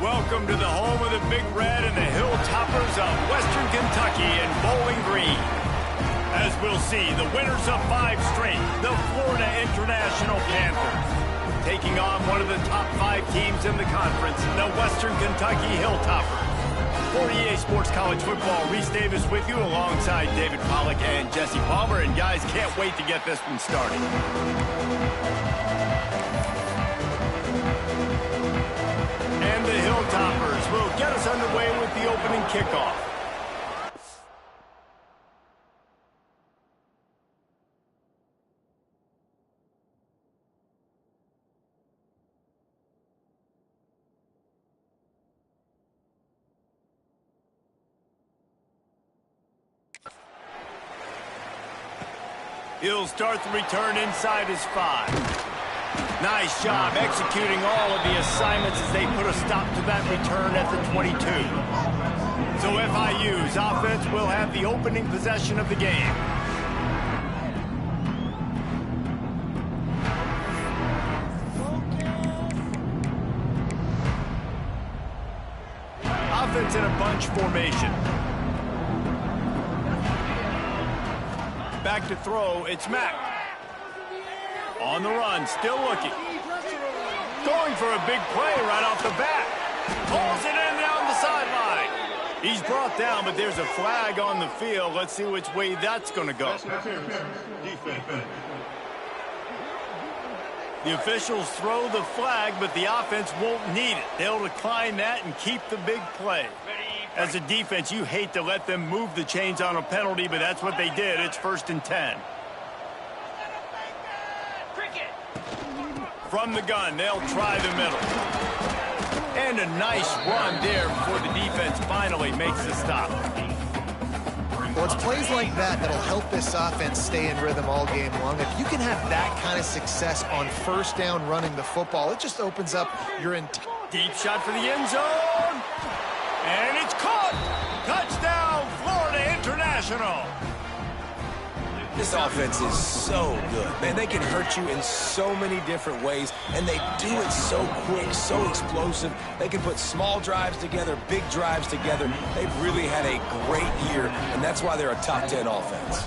Welcome to the home of the Big Red and the Hilltoppers of Western Kentucky in Bowling Green. As we'll see, the winners of 5 straight, the Florida International Panthers, taking on one of the top 5 teams in the conference, the Western Kentucky Hilltoppers. For EA Sports College Football, Reese Davis with you alongside David Pollack and Jesse Palmer. And guys, can't wait to get this one started. And the Hilltoppers will get us underway with the opening kickoff. He'll start the return inside his 5. Nice job executing all of the assignments as they put a stop to that return at the 22. So FIU's offense will have the opening possession of the game. Offense in a bunch formation. Back to throw, it's Mack. On the run, still looking. Going for a big play right off the bat. Pulls it in down the sideline. He's brought down, but there's a flag on the field. Let's see which way that's going to go. The officials throw the flag, but the offense won't need it. They'll decline that and keep the big play. As a defense, you hate to let them move the chains on a penalty, but that's what they did. It's 1st and 10. From the gun, they'll try the middle. And a nice run there before the defense finally makes the stop. Well, it's plays like that that'll help this offense stay in rhythm all game long. If you can have that kind of success on 1st down running the football, it just opens up your entire... Deep shot for the end zone. And it's caught. Touchdown, Florida International. This offense is so good. Man, they can hurt you in so many different ways, and they do it so quick, so explosive. They can put small drives together, big drives together. They've really had a great year, and that's why they're a top 10 offense.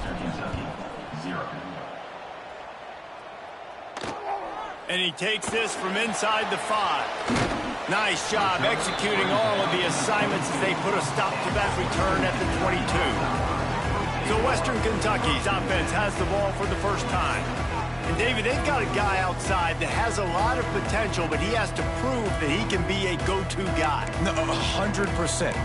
And he takes this from inside the 5. Nice job executing all of the assignments as they put a stop to that return at the 22. So Western Kentucky's offense has the ball for the first time. And David, they've got a guy outside that has a lot of potential, but he has to prove that he can be a go-to guy. No, 100%.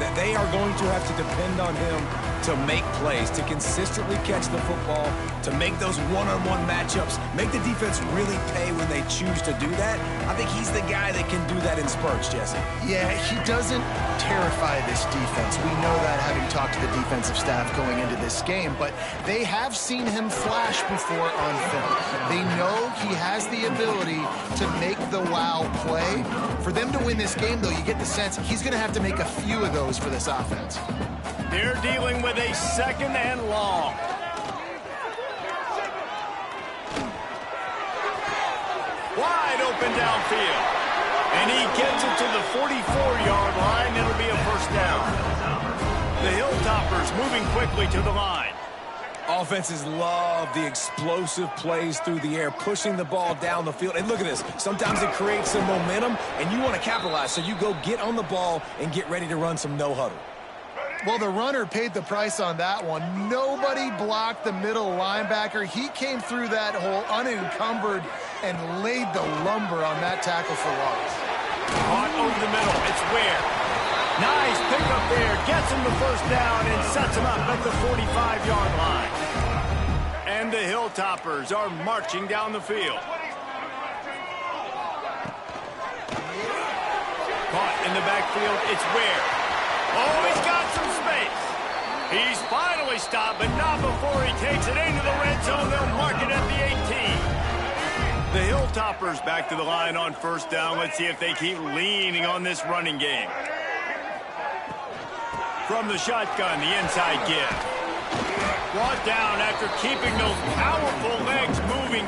That they are going to have to depend on him to make plays, to consistently catch the football, to make those one-on-one matchups, make the defense really pay when they choose to do that. I think he's the guy that can do that in spurts, Jesse. Yeah, he doesn't terrify this defense. We know that having talked to the defensive staff going into this game, but they have seen him flash before on film. They know he has the ability to make the wow play. For them to win this game, though, you get the sense he's going to have to make a few of those for this offense. They're dealing with a 2nd and long. Wide open downfield. And he gets it to the 44-yard line. It'll be a 1st down. The Hilltoppers moving quickly to the line. Offenses love the explosive plays through the air, pushing the ball down the field. And look at this. Sometimes it creates some momentum, and you want to capitalize. So you go get on the ball and get ready to run some no-huddle. Well, the runner paid the price on that one. Nobody blocked the middle linebacker. He came through that hole unencumbered and laid the lumber on that tackle for loss. Caught over the middle. It's Ware. Nice pickup there. Gets him the 1st down and sets him up at the 45-yard line. And the Hilltoppers are marching down the field. Caught in the backfield. It's Ware. Oh, he's got some space. He's finally stopped, but not before he takes it into the red zone. They'll mark it at the 18. The Hilltoppers back to the line on 1st down. Let's see if they keep leaning on this running game. From the shotgun, the inside give. Brought down after keeping those powerful legs moving.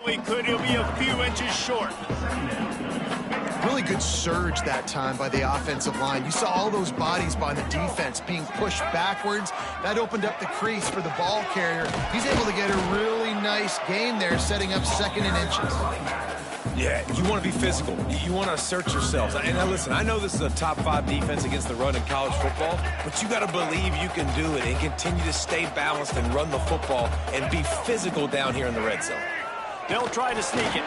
He'll be a few inches short. Really good surge that time by the offensive line. You saw all those bodies by the defense being pushed backwards. That opened up the crease for the ball carrier. He's able to get a really nice gain there, setting up 2nd and inches. Yeah, you want to be physical. You want to assert yourselves. And now listen, I know this is a top 5 defense against the run in college football, but you got to believe you can do it and continue to stay balanced and run the football and be physical down here in the red zone. They'll try to sneak it.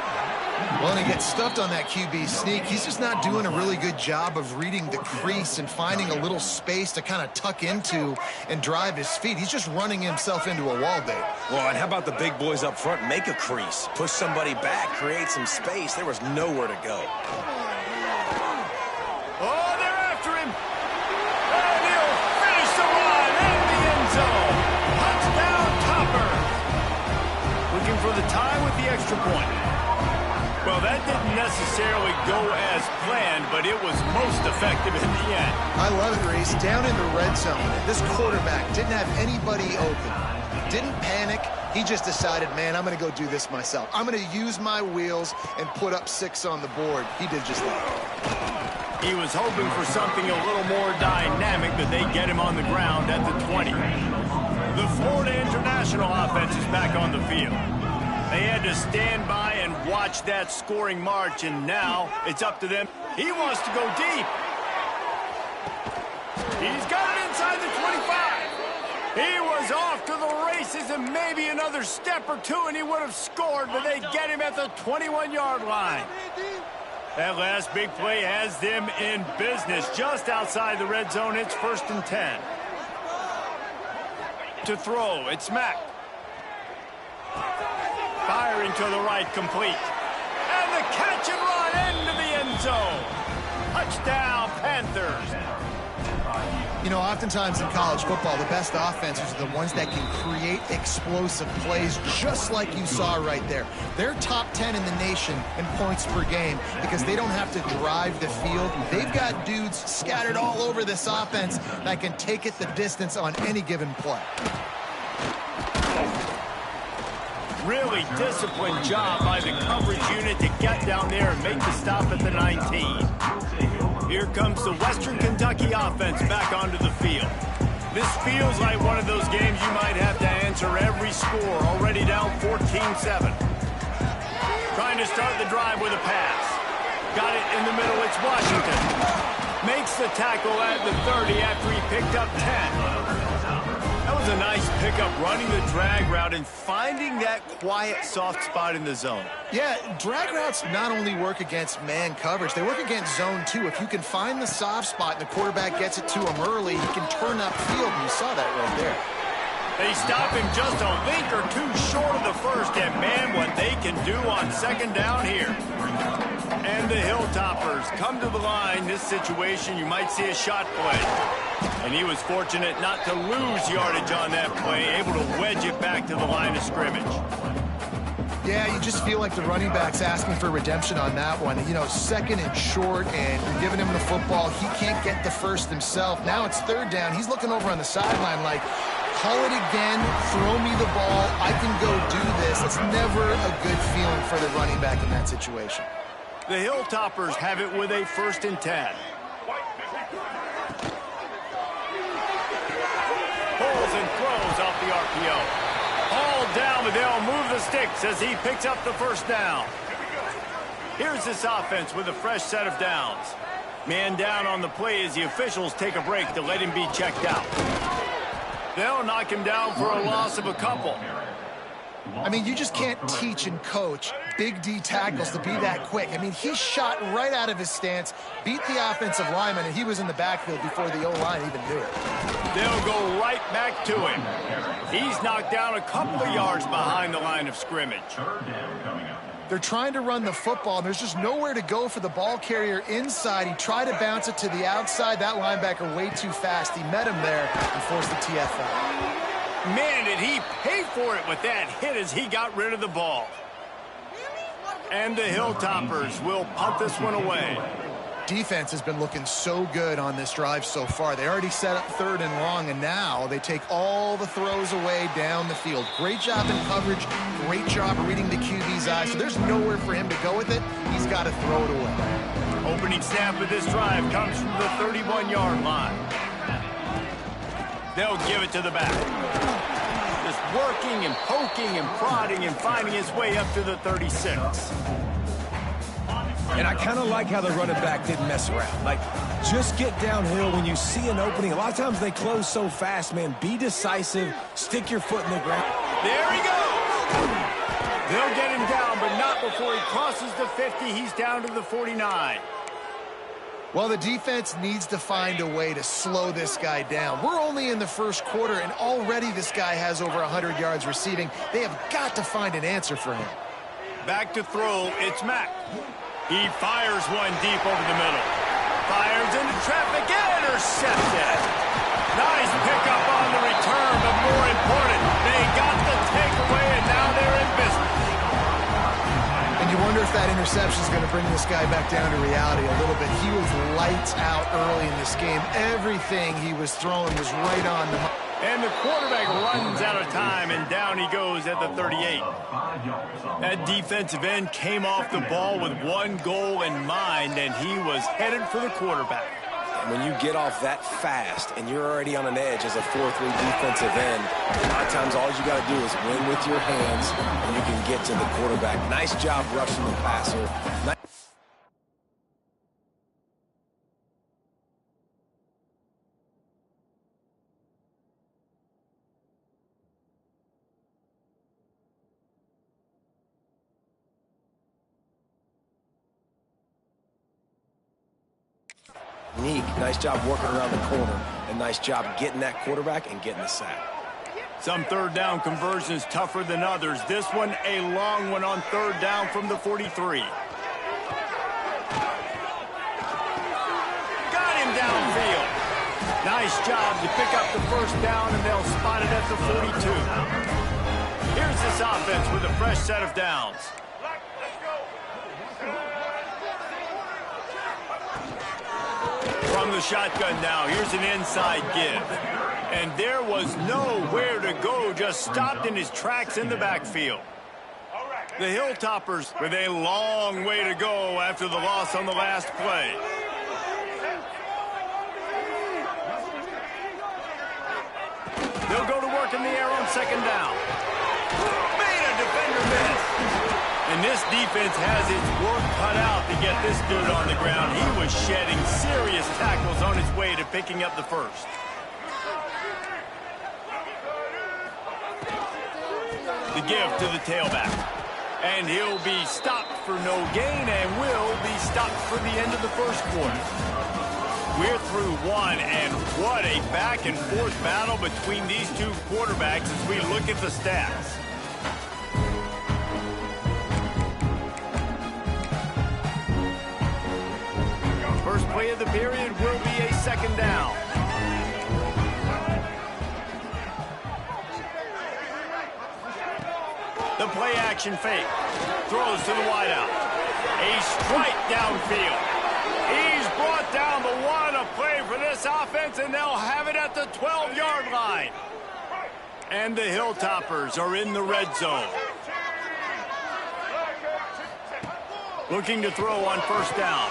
Well, and he gets stuffed on that QB sneak. He's just not doing a really good job of reading the crease and finding a little space to kind of tuck into and drive his feet. He's just running himself into a wall, Dave. Well, and how about the big boys up front? Make a crease. Push somebody back. Create some space. There was nowhere to go. Oh, they're after him. And he'll finish the run in the end zone. Touchdown, Topper. Looking for the tie with the extra point. Well, that didn't necessarily go as planned, but it was most effective in the end. I love it, Reese. Down in the red zone, this quarterback didn't have anybody open. Didn't panic. He just decided, man, I'm going to go do this myself. I'm going to use my wheels and put up 6 on the board. He did just that. He was hoping for something a little more dynamic, but they get him on the ground at the 20. The Florida International offense is back on the field. They had to stand by and watch that scoring march, and now it's up to them. He wants to go deep. He's got it inside the 25. He was off to the races, and maybe another step or two, and he would have scored, but they get him at the 21-yard line. That last big play has them in business. Just outside the red zone, it's 1st and 10. To throw, it's Mack. Firing to the right, complete. And the catch and run into the end zone. Touchdown, Panthers. You know, oftentimes in college football, the best offenses are the ones that can create explosive plays, just like you saw right there. They're top 10 in the nation in points per game because they don't have to drive the field. They've got dudes scattered all over this offense that can take it the distance on any given play. Really disciplined job by the coverage unit to get down there and make the stop at the 19. Here comes the Western Kentucky offense back onto the field. This feels like one of those games you might have to answer every score, already down 14-7. Trying to start the drive with a pass. Got it in the middle, it's Washington. Makes the tackle at the 30 after he picked up 10. That was a nice pickup, running the drag route and finding that quiet, soft spot in the zone. Yeah, drag routes not only work against man coverage, they work against zone too. If you can find the soft spot and the quarterback gets it to him early, he can turn upfield, and you saw that right there. They stop him just a link or two short of the first, and man, what they can do on 2nd down here. And the Hilltoppers come to the line. This situation, you might see a shot play. And he was fortunate not to lose yardage on that play, able to wedge it back to the line of scrimmage. Yeah, you just feel like the running back's asking for redemption on that one. You know, 2nd and short, and you're giving him the football. He can't get the first himself. Now it's 3rd down. He's looking over on the sideline like, call it again, throw me the ball, I can go do this. It's never a good feeling for the running back in that situation. The Hilltoppers have it with a 1st and 10. Pulls and throws off the RPO. All down, but they'll move the sticks as he picks up the 1st down. Here's this offense with a fresh set of downs. Man down on the play as the officials take a break to let him be checked out. They'll knock him down for a loss of a couple. I mean, you just can't teach and coach Big D tackles to be that quick. I mean, he shot right out of his stance, beat the offensive lineman, and he was in the backfield before the O-line even knew it. They'll go right back to him. He's knocked down a couple of yards behind the line of scrimmage. They're trying to run the football, and there's just nowhere to go for the ball carrier inside. He tried to bounce it to the outside. That linebacker way too fast. He met him there and forced the TFL. Man, did he pay for it with that hit as he got rid of the ball. And the Hilltoppers will punt this one away. defense has been looking so good on this drive so far. They already set up 3rd and long, and now they take all the throws away down the field. Great job in coverage, great job reading the QB's eyes. So there's nowhere for him to go with it. He's got to throw it away. Opening snap of this drive comes from the 31-yard line. They'll give it to the back. Just working and poking and prodding and finding his way up to the 36. And I kind of like how the running back didn't mess around. Like, just get downhill when you see an opening. A lot of times they close so fast, man. Be decisive. Stick your foot in the ground. There he goes. They'll get him down, but not before he crosses the 50. He's down to the 49. Well, the defense needs to find a way to slow this guy down. We're only in the first quarter, and already this guy has over 100 yards receiving. They have got to find an answer for him. Back to throw, it's Mack. He fires one deep over the middle. Fires into traffic and intercepted. Nice pickup on the return, but more important, they got the takeaway, and now they're in business. And you wonder if that interception is going to bring this guy back down to reality a little bit. He was lights out early in this game. Everything he was throwing was right on the money. And the quarterback runs out of time, and down he goes at the 38. That defensive end came off the ball with one goal in mind, and he was headed for the quarterback. When you get off that fast and you're already on an edge as a 4-3 defensive end, a lot of times all you got to do is win with your hands, and you can get to the quarterback. Nice job rushing the passer. Nice job working around the corner, and nice job getting that quarterback and getting the sack. Some third down conversions tougher than others. This one a long one on 3rd down from the 43. Got him downfield. Nice job to pick up the 1st down, and they'll spot it at the 42. Here's this offense with a fresh set of downs. From the shotgun now, here's an inside give. And there was nowhere to go, just stopped in his tracks in the backfield. The Hilltoppers with a long way to go after the loss on the last play. They'll go to work in the air on 2nd down. Made a defender miss. And this defense has its work cut out to get this dude on the ground. He was shedding serious tackles on his way to picking up the 1st. The give to the tailback. And he'll be stopped for no gain and will be stopped for the end of the 1st quarter. We're through one, and what a back-and-forth battle between these two quarterbacks as we look at the stats. First play of the period will be a 2nd down. The play action fake. Throws to the wideout. A strike downfield. He's brought down the one. A play for this offense, and they'll have it at the 12-yard line. And the Hilltoppers are in the red zone. Looking to throw on 1st down.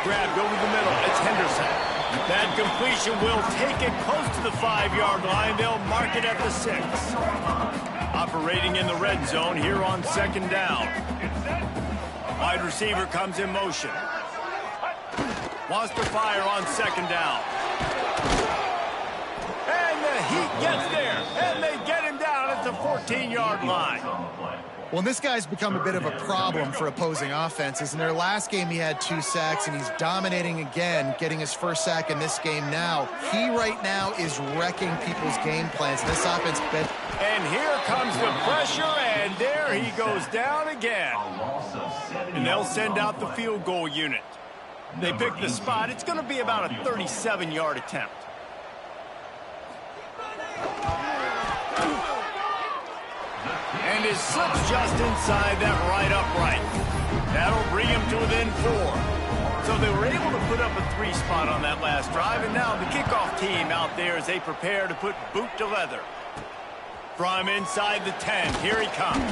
Grabbed over the middle. It's Henderson. That completion will take it close to the 5-yard line. They'll mark it at the 6. Operating in the red zone here on 2nd down. Wide receiver comes in motion. Wants to fire on 2nd down. And the heat gets there. And they get him down at the 14-yard line. Well, this guy's become a bit of a problem for opposing offenses. In their last game, he had 2 sacks, and he's dominating again, getting his 1st sack in this game now. He right now is wrecking people's game plans. This offense bent. And here comes the pressure, and there he goes down again. And they'll send out the field goal unit. They pick the spot. It's going to be about a 37-yard attempt. And it slips just inside that right upright. That'll bring him to within 4. So they were able to put up a 3 spot on that last drive, and now the kickoff team out there as they prepare to put boot to leather. From inside the 10, here he comes.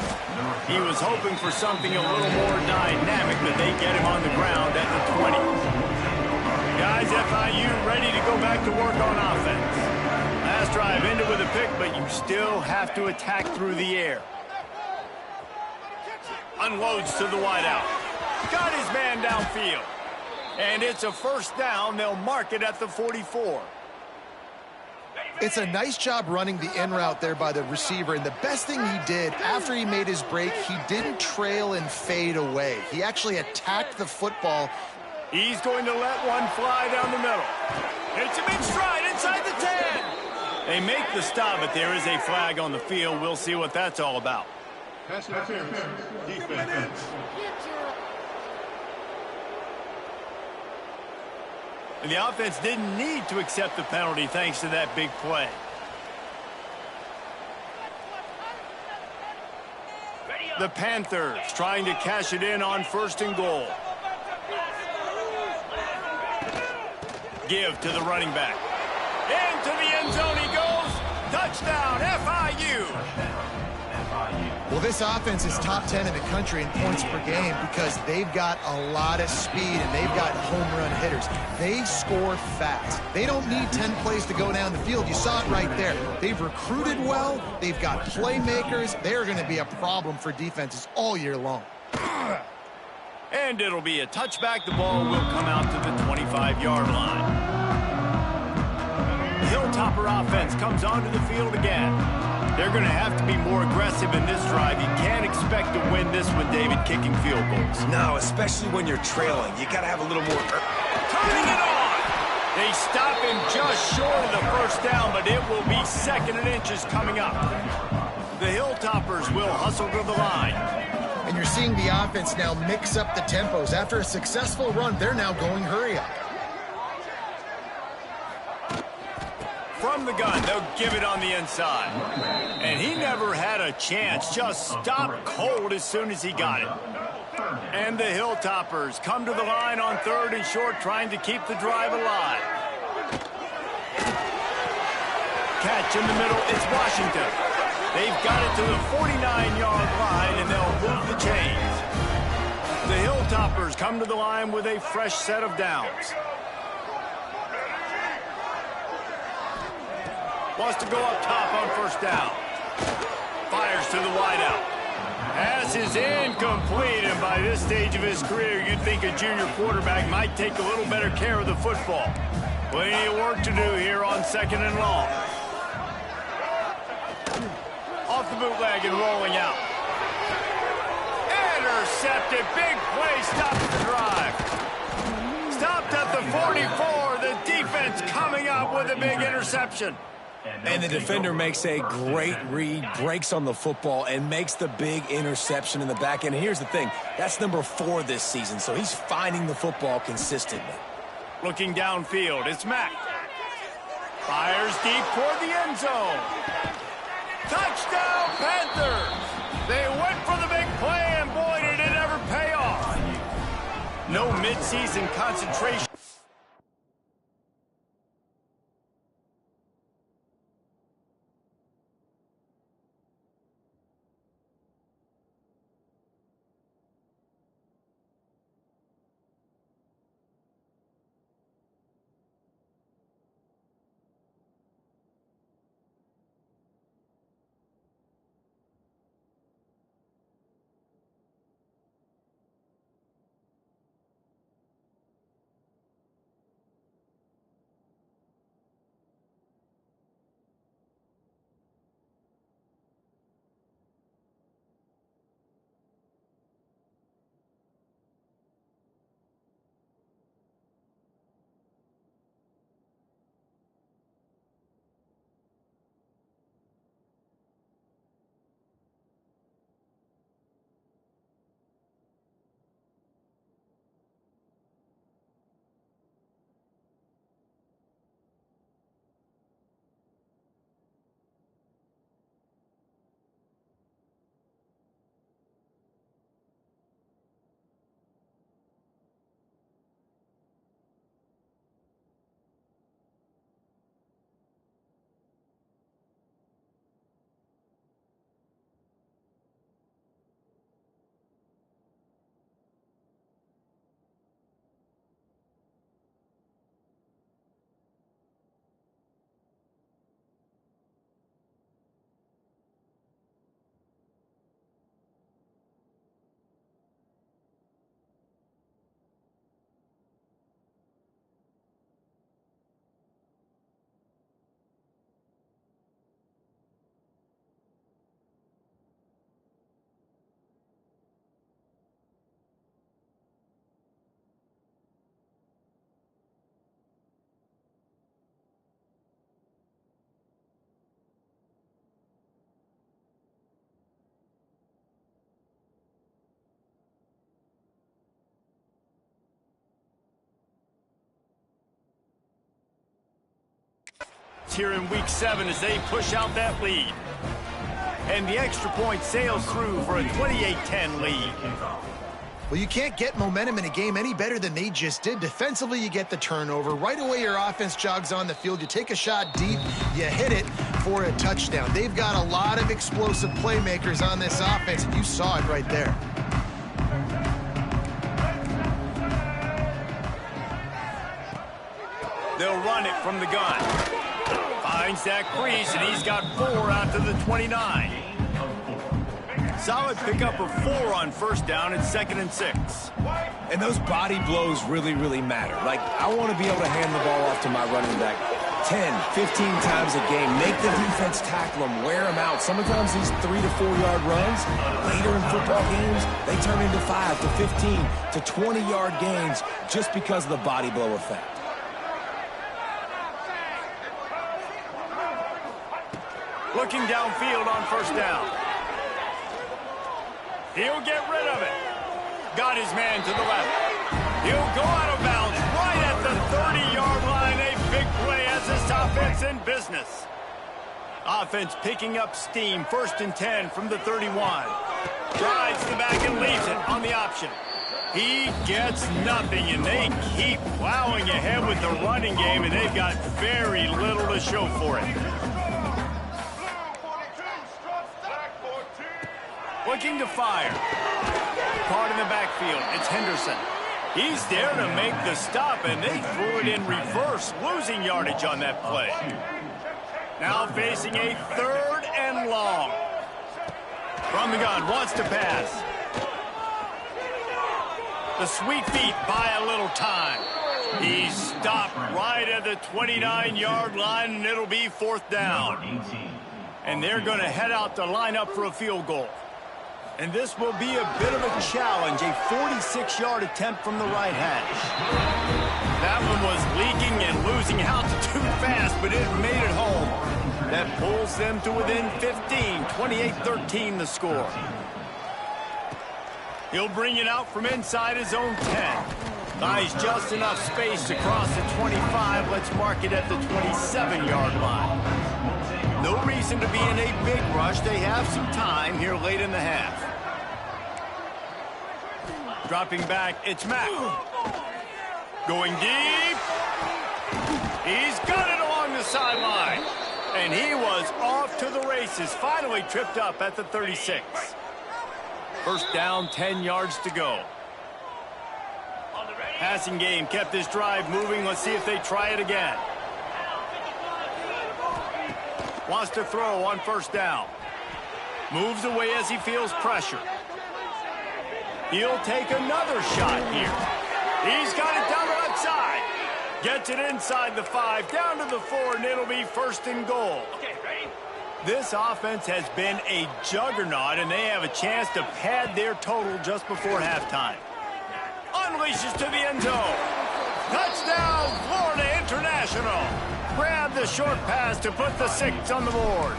He was hoping for something a little more dynamic, but they get him on the ground at the 20. Guys, FIU ready to go back to work on offense. Last drive ended with a pick, but you still have to attack through the air. Unloads to the wideout. Got his man downfield. And it's a first down. They'll mark it at the 44. It's a nice job running the in route there by the receiver, and the best thing he did after he made his break, he didn't trail and fade away. He actually attacked the football. He's going to let one fly down the middle. Hits him in stride inside the 10. They make the stop, but there is a flag on the field. We'll see what that's all about. Pass interference. Defense. And the offense didn't need to accept the penalty thanks to that big play. The Panthers trying to cash it in on 1st and goal. Give to the running back. Into the end zone he goes. Touchdown, FIU. Well, this offense is top 10 in the country in points per game because they've got a lot of speed and they've got home run hitters. They score fast. They don't need 10 plays to go down the field. You saw it right there. They've recruited well. They've got playmakers. They're going to be a problem for defenses all year long. And it'll be a touchback. The ball will come out to the 25-yard line. The Hilltopper offense comes onto the field again. They're going to have to be more aggressive in this drive. You can't expect to win this one, David, kicking field goals. No, especially when you're trailing. You got to have a little more. Turning it on. They stop him just short of the first down, but it will be 2nd and inches coming up. The Hilltoppers will hustle to the line. And you're seeing the offense now mix up the tempos. After a successful run, they're now going hurry up. From the gun, they'll give it on the inside. And he never had a chance. Just stopped cold as soon as he got it. And the Hilltoppers come to the line on 3rd and short, trying to keep the drive alive. Catch in the middle, it's Washington. They've got it to the 49-yard line, and they'll move the chains. The Hilltoppers come to the line with a fresh set of downs. Wants to go up top on 1st down. Fires to the wideout. Pass is incomplete, and by this stage of his career, you'd think a junior quarterback might take a little better care of the football. Plenty of work to do here on 2nd and long. Off the bootleg and rolling out. Intercepted. Big play stops the drive. Stopped at the 44. The defense coming up with a big interception. And the defender makes a great read, breaks on the football, and makes the big interception in the back end. And here's the thing, that's number 4 this season, so he's finding the football consistently. Looking downfield, it's Mack. Fires deep toward the end zone. Touchdown, Panthers! They went for the big play, and boy, did it ever pay off. No midseason concentration. here in Week 7 as they push out that lead. And the extra point sails through for a 28-10 lead. Well, you can't get momentum in a game any better than they just did. Defensively, you get the turnover. Right away, your offense jogs on the field. You take a shot deep, you hit it for a touchdown. They've got a lot of explosive playmakers on this offense, and you saw it right there. They'll run it from the gun. Finds that crease, and he's got 4 out to the 29. Solid pickup of 4 on first down and 2nd and 6. And those body blows really, really matter. Like, I want to be able to hand the ball off to my running back 10, 15 times a game. Make the defense tackle them, wear them out. Sometimes these 3 to 4 yard runs, later in football games, they turn into 5 to 15 to 20 yard gains just because of the body blow effect. Looking downfield on first down. He'll get rid of it. Got his man to the left. He'll go out of bounds right at the 30-yard line. A big play as this offense in business. Offense picking up steam. 1st and 10 from the 31. Drives the back and leaves it on the option. He gets nothing, and they keep plowing ahead with the running game, and they've got very little to show for it. Looking to fire. Caught in the backfield. It's Henderson. He's there to make the stop, and they threw it in reverse, losing yardage on that play. Now facing a 3rd and long. From the gun, wants to pass. The sweet feet buy a little time. He's stopped right at the 29-yard line, and it'll be 4th down. And they're going to head out to line up for a field goal. And this will be a bit of a challenge, a 46-yard attempt from the right hash. That one was leaking and losing altitude fast, but it made it home. That pulls them to within 15, 28-13 the score. He'll bring it out from inside his own 10. Buys just enough space to cross the 25. Let's mark it at the 27-yard line. No reason to be in a big rush. They have some time here late in the half. Dropping back, it's Mack. Going deep. He's got it along the sideline. And he was off to the races. Finally tripped up at the 36. 1st down, 10 yards to go. Passing game kept this drive moving. Let's see if they try it again. Wants to throw on 1st down. Moves away as he feels pressure. He'll take another shot here. He's got it down the left side. Gets it inside the 5, down to the 4, and it'll be 1st and goal. Okay, ready? This offense has been a juggernaut, and they have a chance to pad their total just before halftime. Unleashes to the end zone. Touchdown, Florida International. Grab the short pass to put the 6 on the board.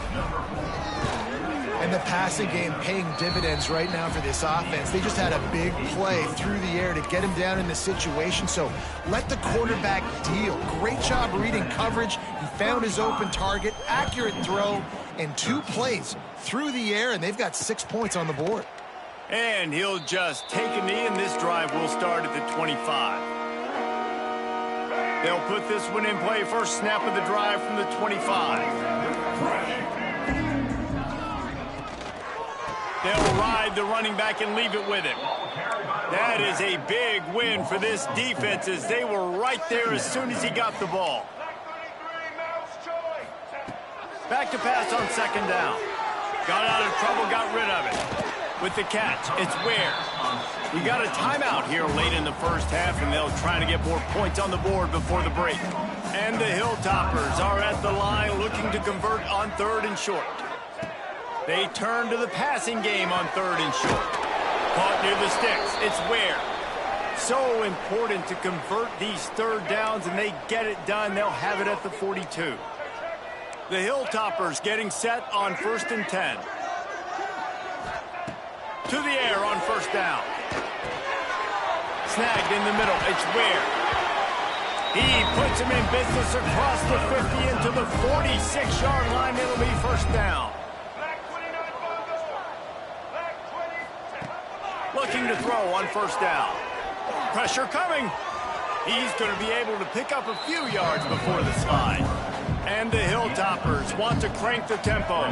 And the passing game paying dividends right now for this offense. They just had a big play through the air to get him down in the situation. So let the quarterback deal. Great job reading coverage. He found his open target, accurate throw, and 2 plays through the air, and they've got 6 points on the board. And he'll just take a knee, and this drive will start at the 25. They'll put this one in play. First snap of the drive from the 25. They'll ride the running back and leave it with him. That is a big win for this defense as they were right there as soon as he got the ball. Back to pass on 2nd down. Got out of trouble, got rid of it. With the catch, it's Ware. We got a timeout here late in the 1st half, and they'll try to get more points on the board before the break. And the Hilltoppers are at the line looking to convert on 3rd and short. They turn to the passing game on 3rd and short. Caught near the sticks. It's Ware. So important to convert these 3rd downs, and they get it done. They'll have it at the 42. The Hilltoppers getting set on 1st and 10. To the air on 1st down. Snagged in the middle. It's Ware. He puts him in business across the 50 into the 46-yard line. It'll be first down. Looking to throw on first down. Pressure coming. He's going to be able to pick up a few yards before the slide. And the Hilltoppers want to crank the tempo.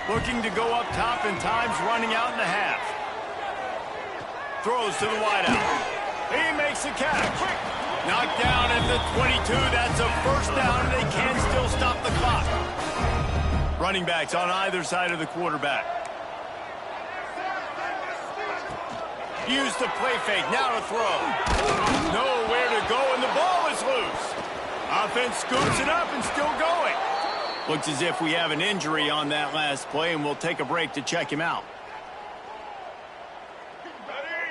Looking to go up top, and time's running out in the half. Throws to the wideout. He makes a catch. Knocked down at the 22. That's a first down, and they can still stop the clock. Running backs on either side of the quarterback. Use the play fake. Now to throw. Nowhere to go, and the ball is loose. Offense scoops it up and still going. Looks as if we have an injury on that last play, and we'll take a break to check him out.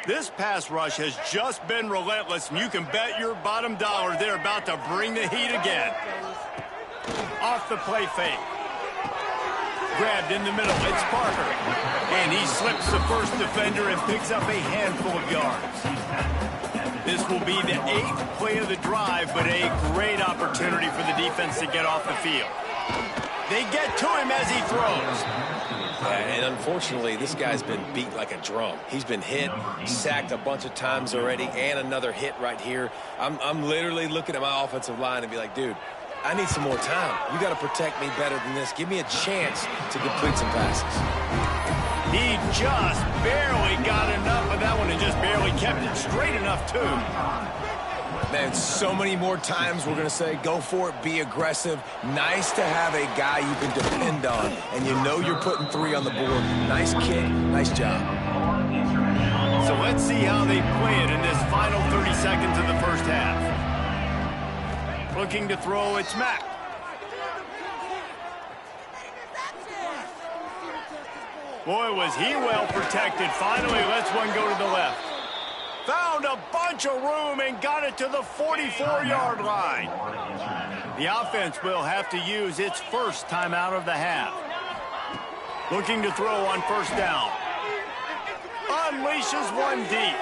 This pass rush has just been relentless, and you can bet your bottom dollar they're about to bring the heat again. Off the play fake. Grabbed in the middle. It's Parker. And he slips the first defender and picks up a handful of yards. This will be the 8th play of the drive, but a great opportunity for the defense to get off the field. They get to him as he throws. And unfortunately, this guy's been beat like a drum. He's been hit, sacked a bunch of times already, and another hit right here. I'm literally looking at my offensive line and be like, dude, I need some more time. You got to protect me better than this. Give me a chance to complete some passes. He just barely got enough of that one and just barely kept it straight enough, too. Man, so many more times we're going to say, go for it, be aggressive. Nice to have a guy you can depend on, and you know you're putting 3 on the board. Nice kick, nice job. So let's see how they play it in this final 30 seconds of the first half. Looking to throw, it's Mack. Boy, was he well protected. Finally lets one go to the left. Found a bunch of room and got it to the 44-yard line. The offense will have to use its first timeout of the half. Looking to throw on first down. Unleashes one deep.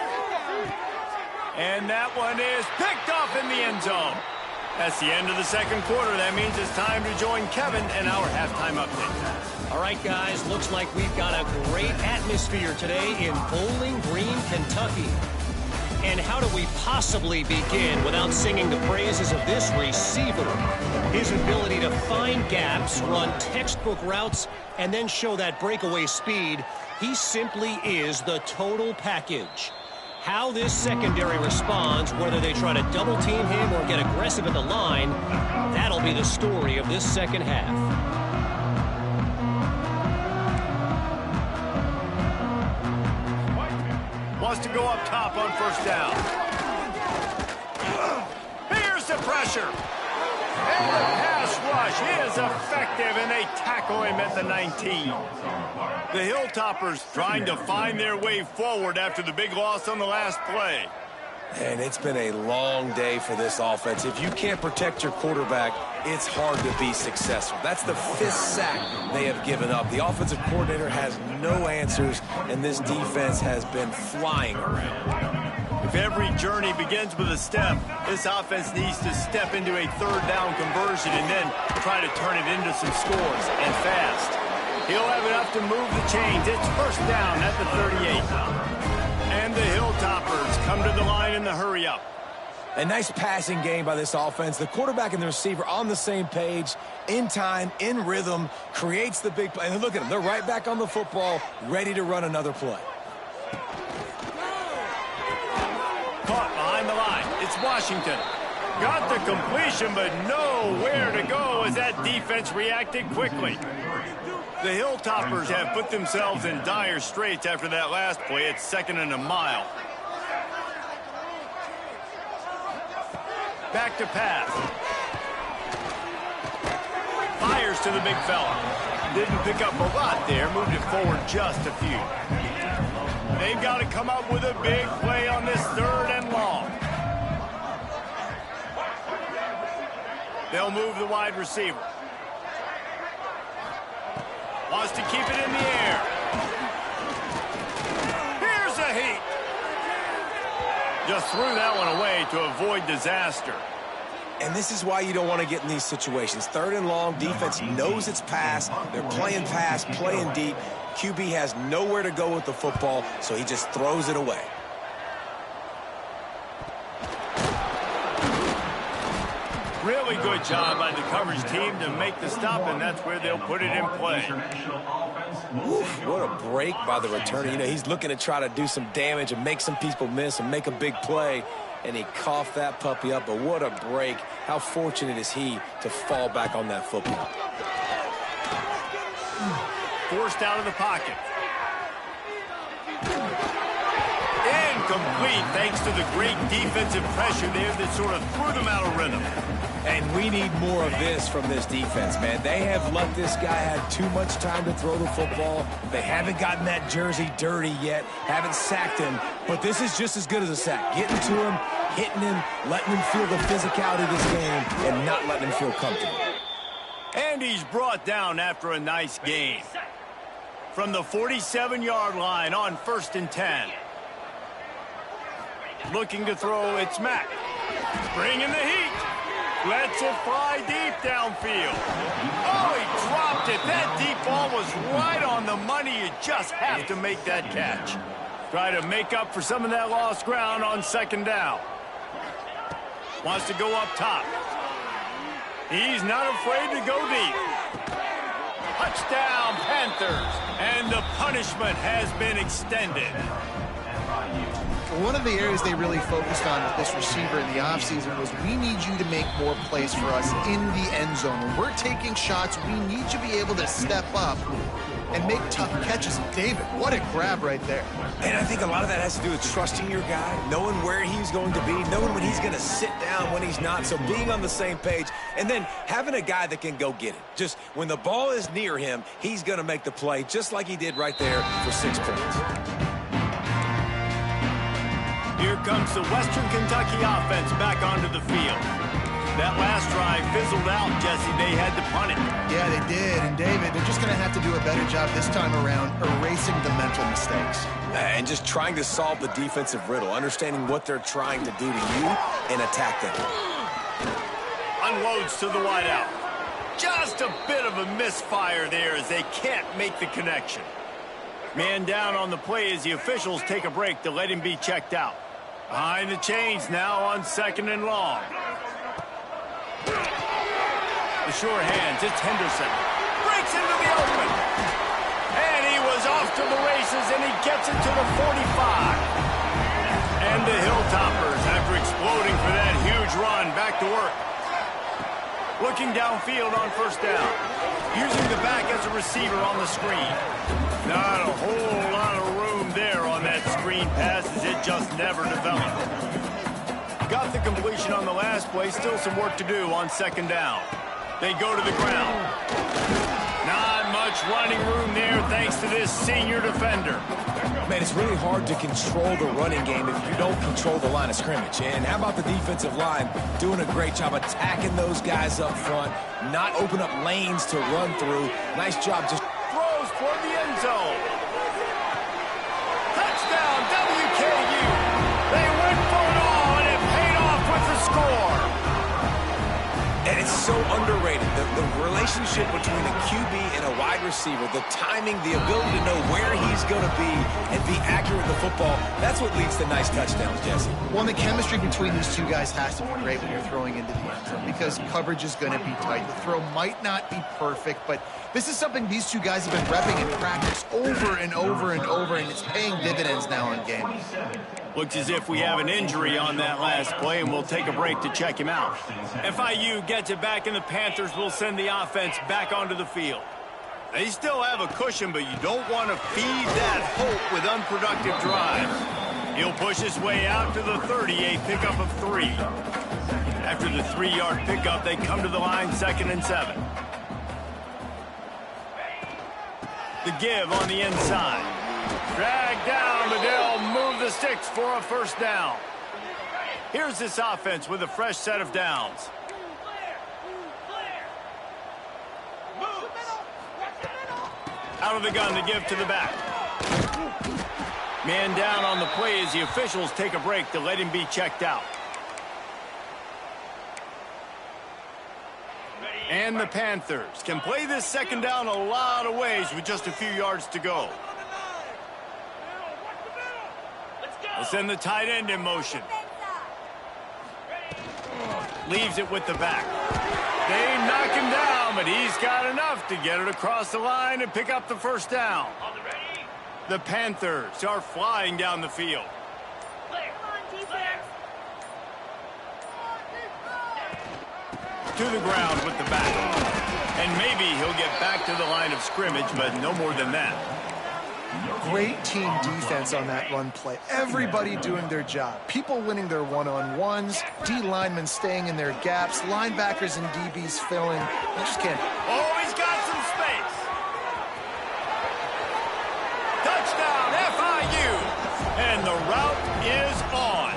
And that one is picked off in the end zone. That's the end of the second quarter. That means it's time to join Kevin and our halftime update. All right, guys, looks like we've got a great atmosphere today in Bowling Green, Kentucky. And how do we possibly begin without singing the praises of this receiver? His ability to find gaps, run textbook routes, and then show that breakaway speed. He simply is the total package. How this secondary responds, whether they try to double team him or get aggressive at the line, that'll be the story of this second half. Wants to go up top on first down. Here's the pressure. And the pass rush is effective, and they tackle him at the 19. The Hilltoppers trying to find their way forward after the big loss on the last play. And it's been a long day for this offense. If you can't protect your quarterback, it's hard to be successful. That's the 5th sack they have given up. The offensive coordinator has no answers, and this defense has been flying around. If every journey begins with a step, this offense needs to step into a third down conversion and then try to turn it into some scores, and fast. He'll have enough to move the chains. It's first down at the 38. And the Hilltoppers come to the line in the hurry-up. A nice passing game by this offense. The quarterback and the receiver on the same page, in time, in rhythm, creates the big play. And look at them. They're right back on the football, ready to run another play. Caught behind the line. It's Washington. Got the completion, but nowhere to go as that defense reacted quickly. The Hilltoppers have put themselves in dire straits after that last play. It's 2nd and a mile. Back to pass. Fires to the big fella. Didn't pick up a lot there. Moved it forward just a few. They've got to come up with a big play on this 3rd and long. They'll move the wide receiver. Wants to keep it in the air. Here's a heat. threw that one away to avoid disaster. And this is why you don't want to get in these situations. 3rd and long, defense knows it's pass. They're playing pass, playing deep. QB has nowhere to go with the football, so he just throws it away. Really good job by the coverage team to make the stop, and that's where they'll put it in play. Oof, what a break by the returner. You know, he's looking to try to do some damage and make some people miss and make a big play, and he coughed that puppy up, but what a break. How fortunate is he to fall back on that football. Forced out of the pocket. Incomplete thanks to the great defensive pressure there that sort of threw them out of rhythm. And we need more of this from this defense, man. They have let this guy have too much time to throw the football. They haven't gotten that jersey dirty yet, haven't sacked him, but this is just as good as a sack. Getting to him, hitting him, letting him feel the physicality of this game, and not letting him feel comfortable. And he's brought down after a nice gain. From the 47-yard line on 1st and 10. Looking to throw, it's Mack. Bringing the heat. Lets it fly deep downfield. Oh, he dropped it. That deep ball was right on the money. You just have to make that catch. Try to make up for some of that lost ground on 2nd down. Wants to go up top. He's not afraid to go deep. Touchdown, Panthers. And the punishment has been extended. One of the areas they really focused on with this receiver in the offseason was we need you to make more plays for us in the end zone. When we're taking shots, we need you to be able to step up and make tough catches. David, what a grab right there. And I think a lot of that has to do with trusting your guy, knowing where he's going to be, knowing when he's going to sit down, when he's not, so being on the same page, and then having a guy that can go get it. Just when the ball is near him, he's going to make the play, just like he did right there for 6 points. Here comes the Western Kentucky offense back onto the field. That last drive fizzled out, Jesse. They had to punt it. Yeah, they did. And, David, they're just going to have to do a better job this time around erasing the mental mistakes. And just trying to solve the defensive riddle, understanding what they're trying to do to you and attack them. Unloads to the wideout. Just a bit of a misfire there as they can't make the connection. Man down on the play as the officials take a break to let him be checked out. Behind the chains now on 2nd and long. The sure hands, it's Henderson. Breaks into the open. And he was off to the races, and he gets it to the 45. And the Hilltoppers, after exploding for that huge run, back to work. Looking downfield on 1st down. Using the back as a receiver on the screen. Not a whole lot of room there on that screen pass as it just never developed. Got the completion on the last play. Still some work to do on 2nd down. They go to the ground. Not much running room there thanks to this senior defender. Man, it's really hard to control the running game if you don't control the line of scrimmage. And how about the defensive line doing a great job attacking those guys up front, not open up lanes to run through. Nice job just throws toward the end zone. Touchdown, WKU. They went for it all, and it paid off with the score. And it's so underrated. The relationship between a QB and a wide receiver, the timing, the ability to know where he's going to be and be accurate with the football, that's what leads to nice touchdowns, Jesse. Well, the chemistry between these two guys has to be great when you're throwing into the end zone because coverage is going to be tight. The throw might not be perfect, but this is something these two guys have been repping in practice over and over and over, and it's paying dividends now in games. Looks as if we have an injury on that last play, and we'll take a break to check him out. FIU gets it back, and the Panthers will send the offense back onto the field. They still have a cushion, but you don't want to feed that hope with unproductive drives. He'll push his way out to the 38, pickup of 3. After the 3-yard pickup, they come to the line, 2nd and 7. The give on the inside. Drag down, but they'll move the sticks for a 1st down. Here's this offense with a fresh set of downs. Out of the gun to give to the back. Man down on the play as the officials take a break to let him be checked out. And the Panthers can play this second down a lot of ways with just a few yards to go. They'll send the tight end in motion. Leaves it with the back. They knock him down, but he's got enough to get it across the line and pick up the first down. The Panthers are flying down the field. To the ground with the back. And maybe he'll get back to the line of scrimmage, but no more than that. Great team defense on that run play. Everybody doing their job. People winning their one-on-ones, D linemen staying in their gaps, linebackers and DBs filling. You just can't. Oh, he's got some space. Touchdown, FIU. And the route is on.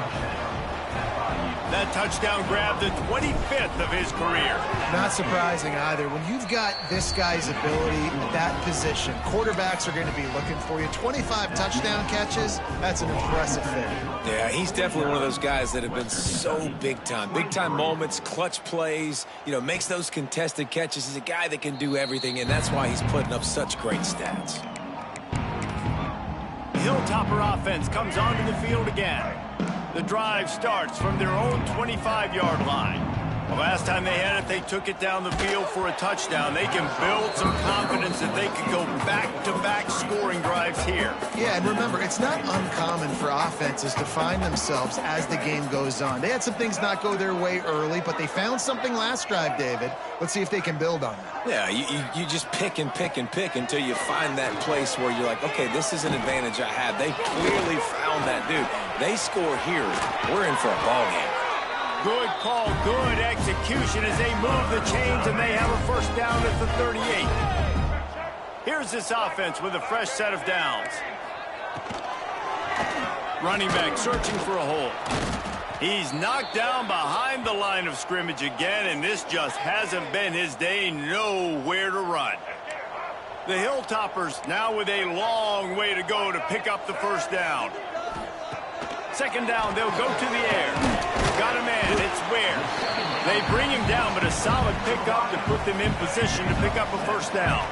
That touchdown grabbed the 25th of his career. Not surprising either. When you've got this guy's ability at that position, quarterbacks are going to be looking for you. 25 touchdown catches, that's an impressive thing. Yeah, he's definitely one of those guys that have been so big time. Big time moments, clutch plays, makes those contested catches. He's a guy that can do everything, and that's why he's putting up such great stats. Hilltopper offense comes onto the field again. The drive starts from their own 25-yard line. The last time they had it, they took it down the field for a touchdown. They can build some confidence that they can go back-to-back scoring drives here. Yeah, and remember, it's not uncommon for offenses to find themselves as the game goes on. They had some things not go their way early, but they found something last drive, David. Let's see if they can build on that. Yeah, you just pick and pick and pick until you find that place where you're like, okay, this is an advantage I have. They clearly found that dude. They score here, we're in for a ball game. Good call, good execution as they move the chains and they have a first down at the 38. Here's this offense with a fresh set of downs. Running back searching for a hole. He's knocked down behind the line of scrimmage again, and this just hasn't been his day. Nowhere to run. The Hilltoppers now with a long way to go to pick up the first down. Second down, they'll go to the air. Got a man, it's Ware. They bring him down, but a solid pickup to put them in position to pick up a first down.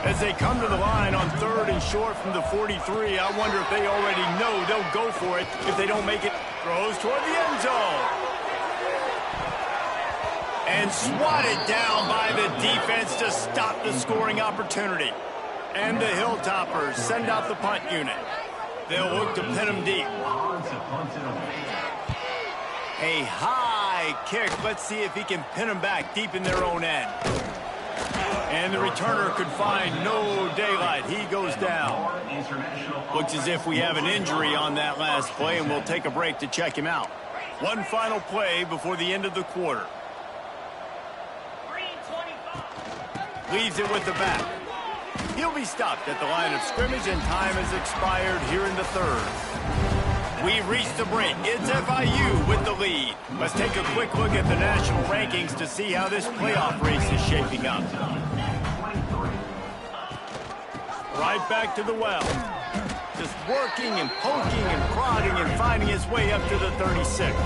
As they come to the line on third and short from the 43, I wonder if they already know they'll go for it if they don't make it. Throws toward the end zone. And swatted down by the defense to stop the scoring opportunity. And the Hilltoppers send out the punt unit. They'll look to pin him deep. A high kick. Let's see if he can pin him back deep in their own end. And the returner could find no daylight. He goes down. Looks as if we have an injury on that last play, and we'll take a break to check him out. One final play before the end of the quarter. Leaves it with the back. He'll be stopped at the line of scrimmage, and time has expired here in the third. We've reached the break. It's FIU with the lead. Let's take a quick look at the national rankings to see how this playoff race is shaping up. Right back to the well. Just working and poking and prodding and finding his way up to the 36.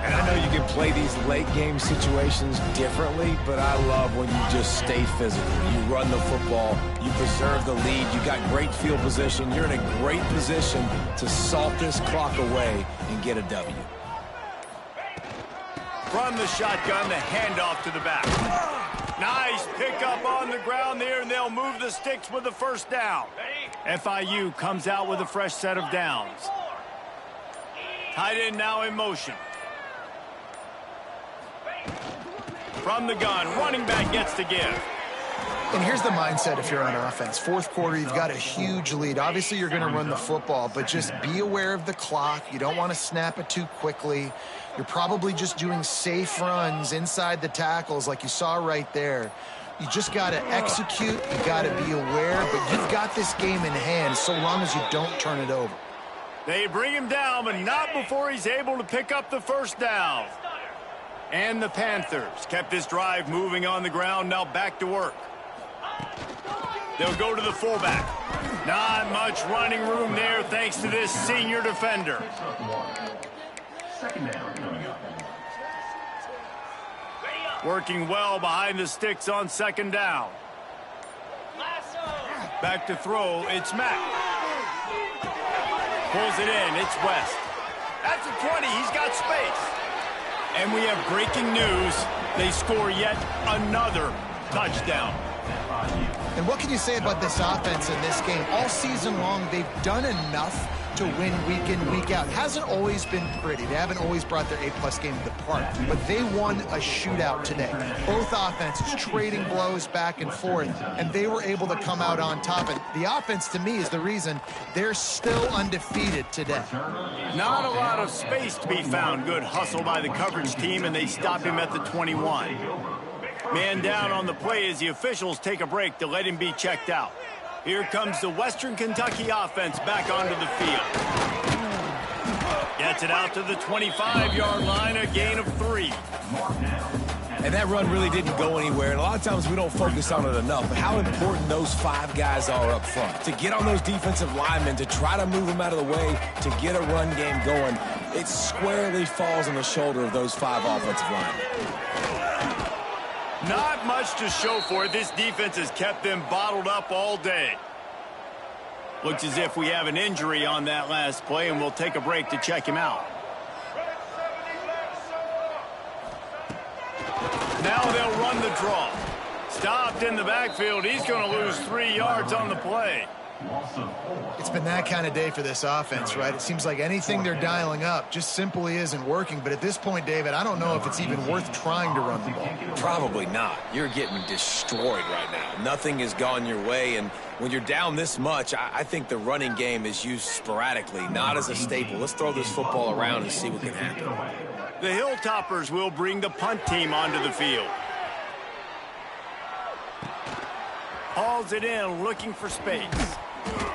And I know you can play these late game situations differently, but I love when you just stay physical. You run the football, you preserve the lead, you got great field position, you're in a great position to salt this clock away and get a W. From the shotgun, the handoff to the back. Nice pickup on the ground there, and they'll move the sticks with the first down. FIU comes out with a fresh set of downs. Tight end now in motion. From the gun, running back gets to give. And here's the mindset if you're on offense. Fourth quarter, you've got a huge lead. Obviously, you're going to run the football, but just be aware of the clock. You don't want to snap it too quickly. You're probably just doing safe runs inside the tackles like you saw right there. You just got to execute. You got to be aware, but you've got this game in hand so long as you don't turn it over. They bring him down, but not before he's able to pick up the first down. And the Panthers kept this drive moving on the ground, now back to work. They'll go to the fullback. Not much running room there thanks to this senior defender. Second down coming up. Working well behind the sticks on second down. Back to throw, it's Mack. Pulls it in, it's West. That's a 20, he's got space. And we have breaking news. They score yet another touchdown. And what can you say about this offense in this game? All season long, they've done enough to win week in, week out. It hasn't always been pretty. They haven't always brought their A-plus game to the park, but they won a shootout today. Both offenses trading blows back and forth, and they were able to come out on top. And the offense, to me, is the reason they're still undefeated today. Not a lot of space to be found. Good hustle by the coverage team, and they stop him at the 21. Man down on the play as the officials take a break to let him be checked out. Here comes the Western Kentucky offense back onto the field. Gets it out to the 25-yard line, a gain of 3. And that run really didn't go anywhere, and a lot of times we don't focus on it enough, but how important those 5 guys are up front. To get on those defensive linemen, to try to move them out of the way, to get a run game going, it squarely falls on the shoulder of those 5 offensive linemen. Not much to show for it. This defense has kept them bottled up all day. Looks as if we have an injury on that last play, and we'll take a break to check him out. Now they'll run the draw. Stopped in the backfield. He's going to lose 3 yards on the play. It's been that kind of day for this offense, right? It seems like anything they're dialing up just simply isn't working. But at this point, David, I don't know if it's even worth trying to run the ball. Probably not. You're getting destroyed right now. Nothing has gone your way, and when you're down this much, I think the running game is used sporadically, not as a staple. Let's throw this football around and see what can happen. The Hilltoppers will bring the punt team onto the field. Hauls it in, looking for space.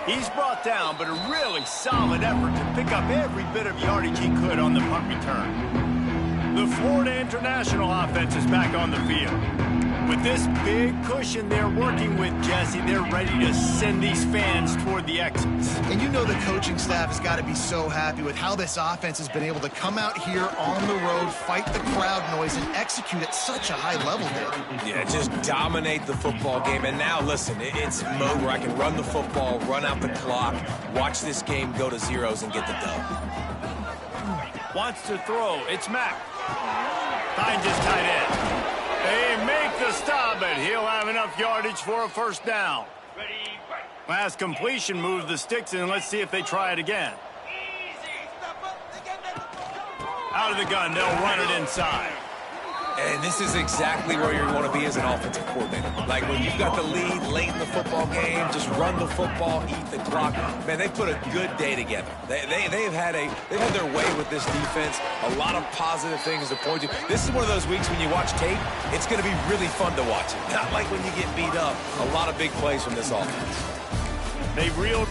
He's brought down, but a really solid effort to pick up every bit of yardage he could on the punt return. The Florida International offense is back on the field. With this big cushion they're working with, Jesse, they're ready to send these fans toward the exits. And you know the coaching staff has got to be so happy with how this offense has been able to come out here on the road, fight the crowd noise, and execute at such a high level, David. Yeah, just dominate the football game. And now, listen, it's a mode where I can run the football, run out the clock, watch this game go to zeros and get the dub. Wants to throw. It's Mack. Finds his tight end. They make the stop, but he'll have enough yardage for a first down. Last completion moves the sticks in. Let's see if they try it again. Out of the gun, they'll run it inside. And this is exactly where you want to be as an offensive coordinator. Like when you've got the lead late in the football game, just run the football, eat the clock. Man, they put a good day together. They've had their way with this defense. A lot of positive things to point to. This is one of those weeks when you watch tape, it's going to be really fun to watch it. Not like when you get beat up. A lot of big plays from this offense. They reeled